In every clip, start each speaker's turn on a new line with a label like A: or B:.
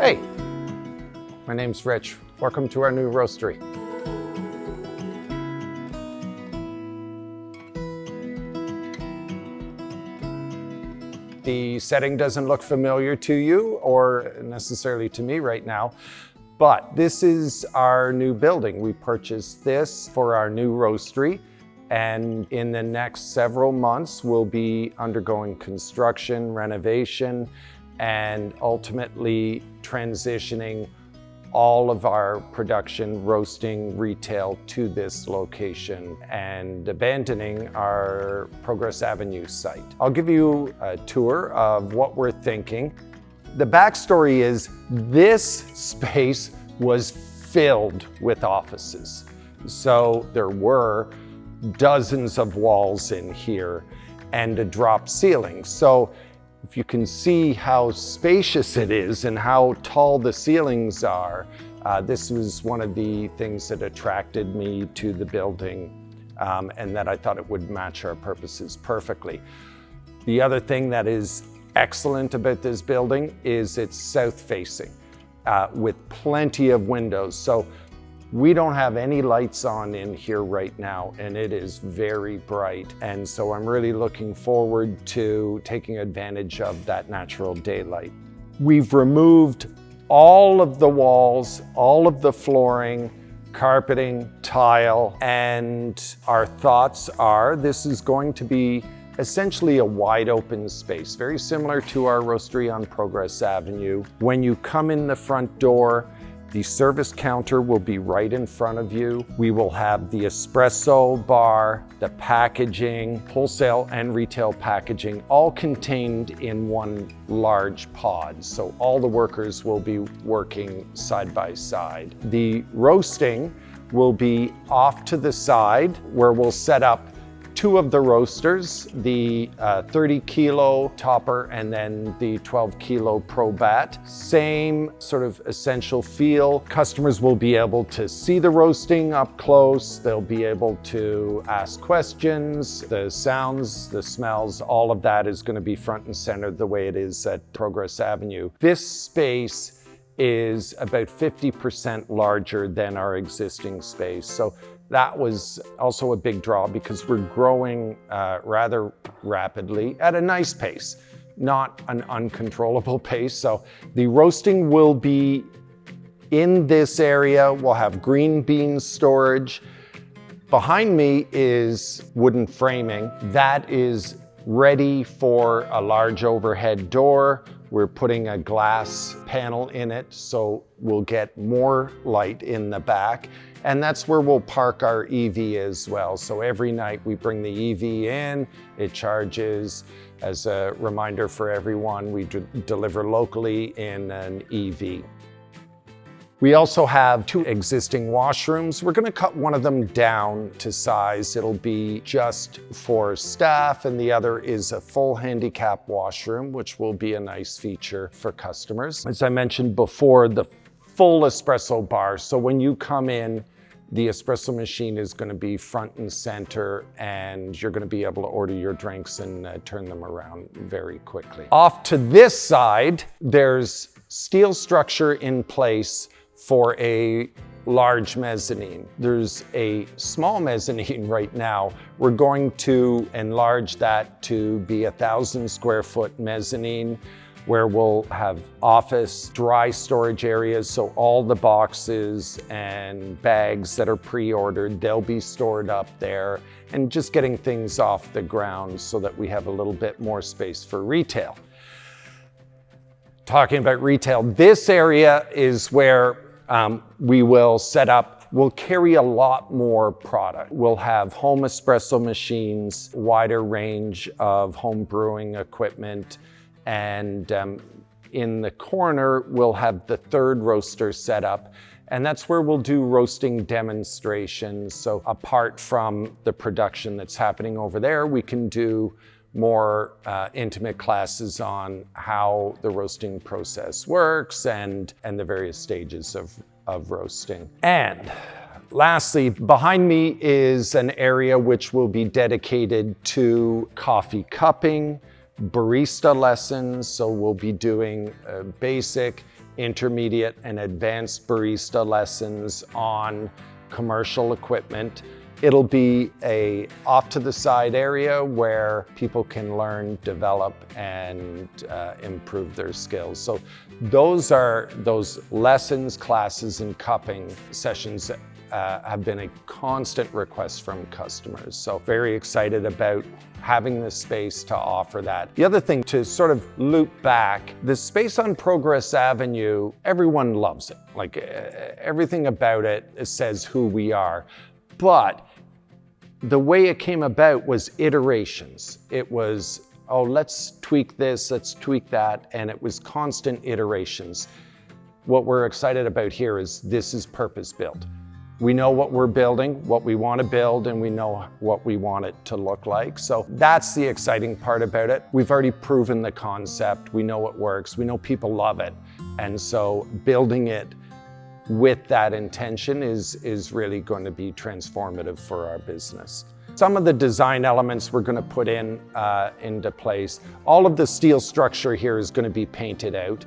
A: Hey, my name's Rich. Welcome to our new roastery. The setting doesn't look familiar to you or necessarily to me right now, but this is our new building. We purchased this for our new roastery, and in the next several months, we'll be undergoing construction, renovation, and ultimately transitioning all of our production, roasting, retail to this location and abandoning our Progress Avenue site. I'll give you a tour of what we're thinking. The backstory is this space was filled with offices. So there were dozens of walls in here and a drop ceiling. So if you can see how spacious it is and how tall the ceilings are, this was one of the things that attracted me to the building and that I thought it would match our purposes perfectly. The other thing that is excellent about this building is it's south facing with plenty of windows. So we don't have any lights on in here right now, and it is very bright. And so I'm really looking forward to taking advantage of that natural daylight. We've removed all of the walls, all of the flooring, carpeting, tile, and our thoughts are this is going to be essentially a wide open space, very similar to our roastery on Progress Avenue. When you come in the front door, the service counter will be right in front of you. We will have the espresso bar, the packaging, wholesale and retail packaging, all contained in one large pod. So all the workers will be working side by side. The roasting will be off to the side where we'll set up two of the roasters, the 30 kilo topper and then the 12 kilo Pro Bat. Same sort of essential feel. Customers will be able to see the roasting up close. They'll be able to ask questions. The sounds, the smells, all of that is going to be front and center the way it is at Progress Avenue. This space is about 50% larger than our existing space. So that was also a big draw because we're growing rather rapidly at a nice pace, not an uncontrollable pace. So the roasting will be in this area. We'll have green bean storage. Behind me is wooden framing. That is ready for a large overhead door. We're putting a glass panel in it, so we'll get more light in the back. And that's where we'll park our EV as well. So every night we bring the EV in, it charges. As a reminder for everyone, we deliver locally in an EV. We also have two existing washrooms. We're gonna cut one of them down to size. It'll be just for staff, and the other is a full handicap washroom, which will be a nice feature for customers. As I mentioned before, the full espresso bar. So when you come in, the espresso machine is going to be front and center, and you're going to be able to order your drinks and turn them around very quickly. Off to this side, there's steel structure in place for a large mezzanine. There's a small mezzanine right now. We're going to enlarge that to be 1,000 square foot mezzanine, where we'll have office, dry storage areas, so all the boxes and bags that are pre-ordered, they'll be stored up there, and just getting things off the ground so that we have a little bit more space for retail. Talking about retail, this area is where we will set up. We'll carry a lot more product. We'll have home espresso machines, wider range of home brewing equipment, and in the corner, we'll have the third roaster set up, and that's where we'll do roasting demonstrations. So apart from the production that's happening over there, we can do more intimate classes on how the roasting process works and the various stages of roasting. And lastly, behind me is an area which will be dedicated to coffee cupping, barista lessons, so we'll be doing basic, intermediate, and advanced barista lessons on commercial equipment. It'll be a off to the side area where people can learn, develop, and improve their skills. So those lessons, classes, and cupping sessions have been a constant request from customers. So very excited about having the space to offer that. The other thing, to sort of loop back, the space on Progress Avenue, everyone loves it. Like everything about it says who we are. But the way it came about was iterations. It was, oh, let's tweak this, let's tweak that, and it was constant iterations. What we're excited about here is this is purpose-built. We know what we're building, what we want to build, and we know what we want it to look like. So that's the exciting part about it. We've already proven the concept. We know it works. We know people love it. And so building it with that intention is really going to be transformative for our business. Some of the design elements we're going to put into place. All of the steel structure here is going to be painted out.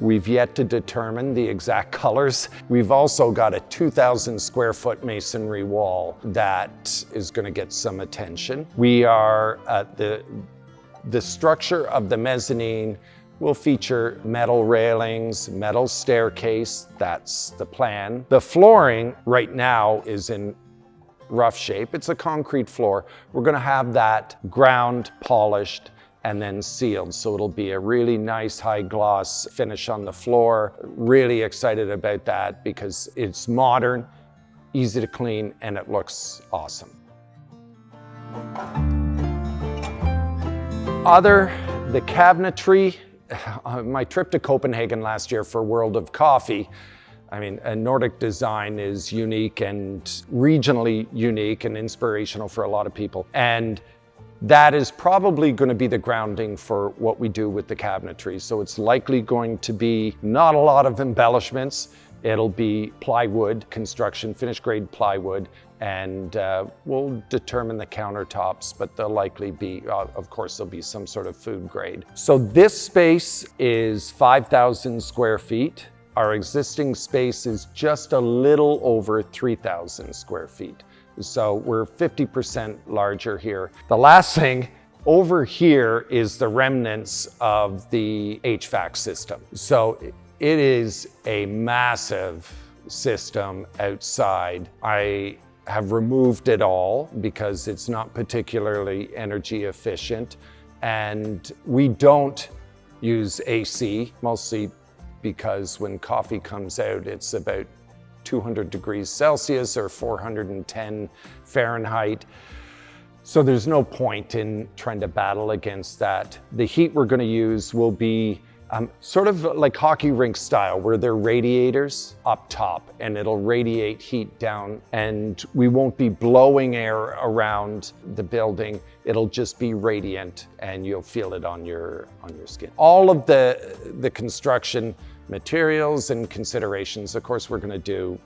A: We've yet to determine the exact colors. We've also got a 2,000 square foot masonry wall that is going to get some attention. We are the structure of the mezzanine will feature metal railings, metal staircase. That's the plan. The flooring right now is in rough shape. It's a concrete floor. We're going to have that ground polished and then sealed. So it'll be a really nice high gloss finish on the floor. Really excited about that because it's modern, easy to clean, and it looks awesome. The cabinetry, my trip to Copenhagen last year for World of Coffee, I mean, a Nordic design is unique and regionally unique and inspirational for a lot of people. And that is probably going to be the grounding for what we do with the cabinetry. So it's likely going to be not a lot of embellishments. It'll be plywood construction, finished grade plywood, and we'll determine the countertops, but they'll likely be, of course, there'll be some sort of food grade. So this space is 5,000 square feet. Our existing space is just a little over 3,000 square feet. So we're 50% larger here. The last thing over here is the remnants of the HVAC system. So it is a massive system outside. I have removed it all because it's not particularly energy efficient. And we don't use AC, mostly because when coffee comes out, it's about 200 degrees Celsius or 410 Fahrenheit. So there's no point in trying to battle against that. The heat we're going to use will be sort of like hockey rink style, where they're radiators up top and it'll radiate heat down, and we won't be blowing air around the building. It'll just be radiant and you'll feel it on your skin. All of the construction materials and considerations, of course, we're going to do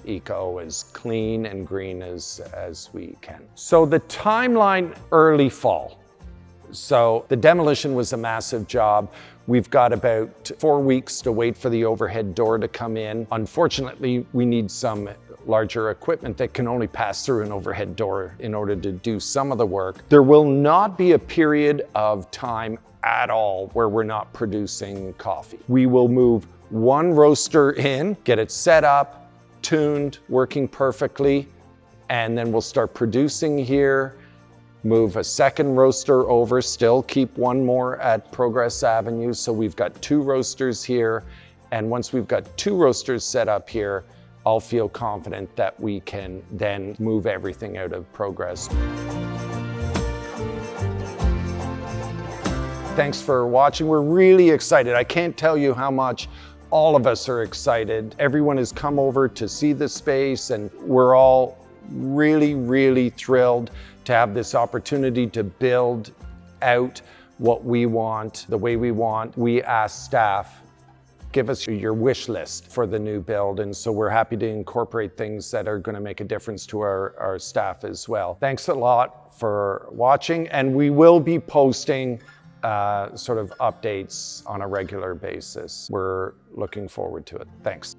A: eco, as clean and green as we can. So the timeline, early fall. So the demolition was a massive job. We've got about 4 weeks to wait for the overhead door to come in. Unfortunately, we need some larger equipment that can only pass through an overhead door in order to do some of the work. There will not be a period of time at all where we're not producing coffee. We will move one roaster in, get it set up, tuned, working perfectly, and then we'll start producing here, move a second roaster over, still keep one more at Progress Avenue. So we've got 2 roasters here. And once we've got 2 roasters set up here, I'll feel confident that we can then move everything out of Progress. Thanks for watching. We're really excited. I can't tell you how much all of us are excited. Everyone has come over to see the space, and we're all really, really thrilled to have this opportunity to build out what we want, the way we want. We ask staff, give us your wish list for the new build, and so we're happy to incorporate things that are going to make a difference to our staff as well. Thanks a lot for watching, and we will be posting sort of updates on a regular basis. We're looking forward to it. Thanks.